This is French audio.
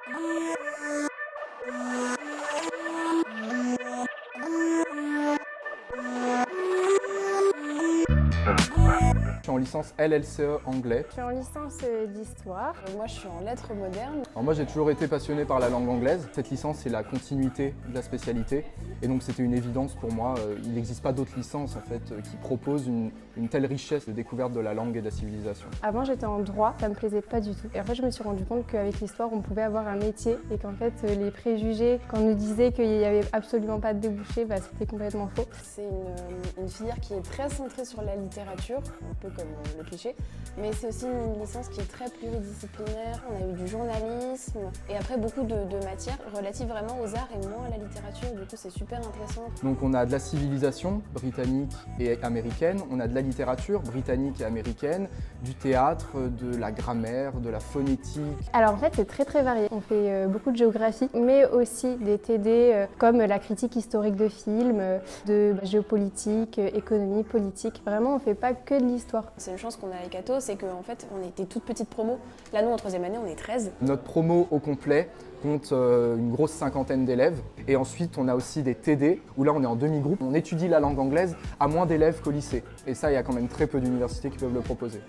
Je suis en licence LLCE anglais. Je suis en licence d'histoire. Moi, je suis en lettres modernes. Alors moi j'ai toujours été passionné par la langue anglaise. Cette licence c'est la continuité de la spécialité et donc c'était une évidence pour moi. Il n'existe pas d'autres licences en fait qui proposent une telle richesse de découverte de la langue et de la civilisation. Avant j'étais en droit, ça me plaisait pas du tout. Et en fait je me suis rendu compte qu'avec l'histoire on pouvait avoir un métier et qu'en fait les préjugés, quand on nous disait qu'il n'y avait absolument pas de débouché, c'était complètement faux. C'est une filière qui est très centrée sur la littérature, un peu comme le cliché, mais c'est aussi une licence qui est très pluridisciplinaire. On a eu du journalisme et après beaucoup de matières relatives vraiment aux arts et moins à la littérature, du coup c'est super intéressant. Donc on a de la civilisation britannique et américaine, on a de la littérature britannique et américaine, du théâtre, de la grammaire, de la phonétique. Alors en fait c'est très varié. On fait beaucoup de géographie, mais aussi des TD comme la critique historique de films, de géopolitique, économie, politique. Vraiment on fait pas que de l'histoire. C'est une chance qu'on a avec Atto, c'est qu'en fait on était toute petite promo. Là nous en troisième année on est 13. Notre promo au complet compte une grosse cinquantaine d'élèves. Et ensuite, on a aussi des TD, où là, on est en demi-groupe. On étudie la langue anglaise à moins d'élèves qu'au lycée. Et ça, il y a quand même très peu d'universités qui peuvent le proposer.